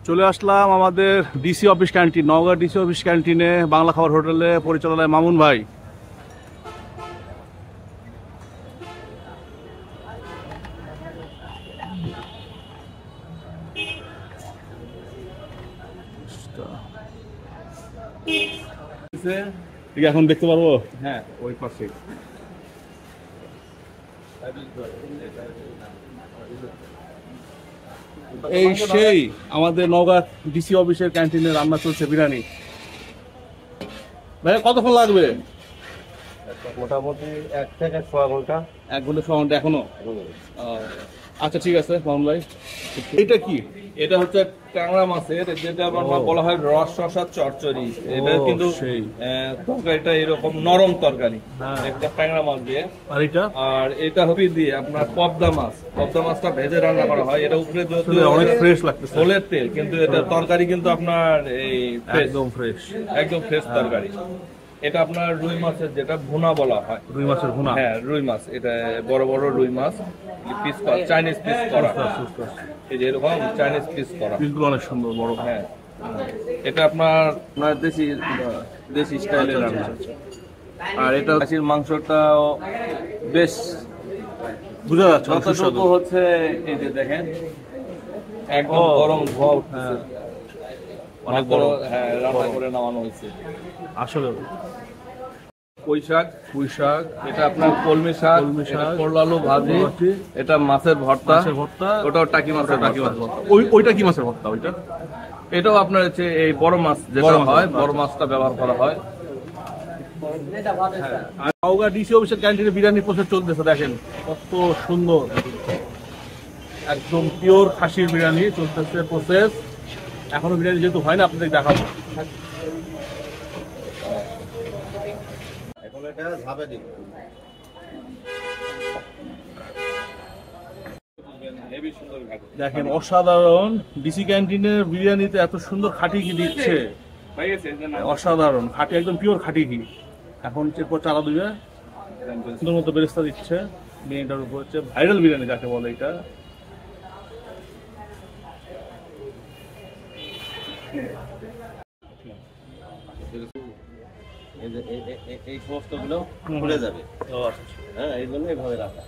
চলে আসলাম আমাদের DC office canteen, Naogaon DC office ক্যান্টিনে, বাংলা খাবার হোটেলে, পরিচালনায় মামুন ভাই। এখন দেখতে পারবো? হ্যাঁ, ওই পাশে। এই সেই আমাদের নওগাঁ ডিসি অফিসের ক্যান্টিনে রান্না চলছে বিরিয়ানি। ভাই কতক্ষণ লাগবে? মোটামুটি 1 থেকে 6 ঘন্টা। 1 ঘন্টা 6 ঘন্টা এখনো? আচ্ছা ঠিক আছে মামুন ভাই। এটা কি? এটা হচ্ছে ট্যাংরা মাছের, যেটা আমরা বলা হয় রস শসা চচ্চড়ি। এটা কিন্তু তরকারিটা এরকম নরম তরকারি, একটা ট্যাংরা মাছ দিয়ে। আর এটা হবে দিয়ে আপনার পদ্মা মাছ। পদ্মা মাছটা ভেজে রান্না করা হয়। এটা উপরে অনেক ফ্রেশ লাগতেছে, ফোলের তেল, কিন্তু এটা তরকারি কিন্তু আপনার এই একদম ফ্রেশ, একদম ফ্রেশ তরকারি। এটা আপনার রুই মাছের, যেটা ভুনা বলা হয়। রুই মাছের ভুনা? হ্যাঁ, রুই মাছ। এটা বড় বড় রুই মাছ, পিস করা, চাইনিজ পিস করা। এই যে এরকম চাইনিজ পিস করা, পিসগুলো অনেক সুন্দর বড়। হ্যাঁ, এটা আপনার দেশি স্টাইলের রান্না। আর এটা খাসির মাংসটাও বেশ বুঝা যাচ্ছে যতটুকু হচ্ছে। এই যে দেখেন, একদম গরম ধোয়া উঠছে, অনেক বড়। হ্যাঁ, রান্না করে নামানো হয়েছে। আসলে পুঁই শাক, এটা আপনার কলমি শাক, করলা আলু ভাজি, এটা মাছের ভর্তা, ওটাও টাকি মাছের ভর্তা। ওইটা কি মাছের ভর্তা? ওইটা এটাও আপনার হচ্ছে এই বড় মাছ যেটা হয়, বড় মাছটা ব্যবহার করা হয়। নওগাঁ ডিসি অফিসের ক্যান্টিনে বিরিয়ানি প্রসেস চলতেছে, দেখেন কত সুন্দর, একদম পিওর খাসির বিরিয়ানি চলতেছে প্রসেস। এখনো বিরিয়ানি যেহেতু হয় না, আপনাদের দেখাবো। দেখেন অসাধারণ, ডিসি ক্যান্টিনের বিরিয়ানিতে এত সুন্দর খাঁটি ঘি দিচ্ছে, অসাধারণ খাঁটি, একদম পিওর খাঁটি ঘি। এখন এরপর চালা দিবে, সুন্দর মতো বেরেস্তা দিচ্ছে বিরিয়ানিটার উপর। হচ্ছে ভাইরাল বিরিয়ানি যাকে বলে এটা। এই সমস্ত গুলো খুলে যাবে। হ্যাঁ, এই জন্য এইভাবে রাখা।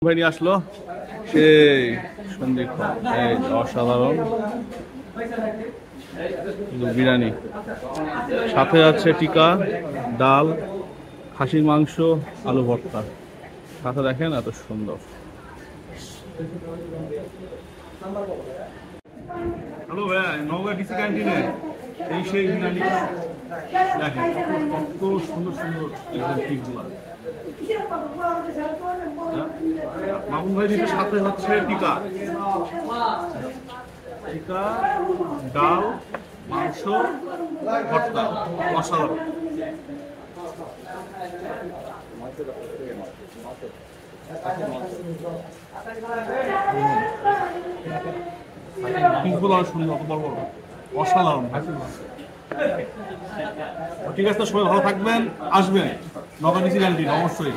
ভাই নিয়ে আসলো সেই সন্দীপ, অসাধারণ বিরিয়ানি, সাথে আছে টিকা, ডাল, খাসির মাংস, আলু ভর্তা, সাথে দেখেন এত সুন্দর। হ্যালো ভাই, নওগাঁ ডিসি ক্যান্টিনে এই সেই বিরিয়ানি দেখেন কত সুন্দর সুন্দর একদম টিকগুলা। মামুন ভাই দিতে সাথে হচ্ছে টিকা, ডাল, মাংস, ভর্তা, অসাধারণ। পিসগুলো অনেক সুন্দর, বড় বড়, অসাধারণ। ঠিক আছে, সবাই ভালো থাকবেন, আসবেন নওগাঁ ডিসি ক্যান্টিন অবশ্যই।